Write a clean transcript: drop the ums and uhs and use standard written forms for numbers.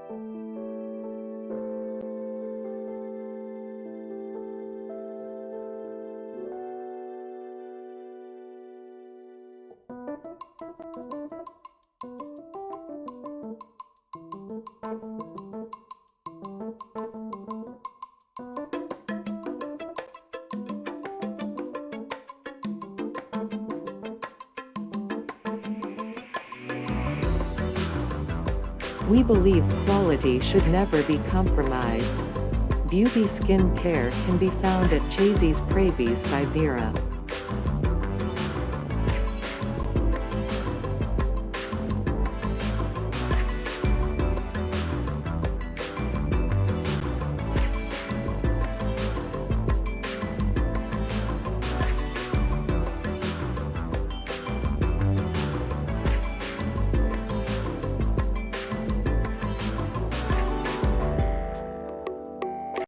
We believe quality should never be compromised. Beauty skin care can be found at Chaise Privee by Vera.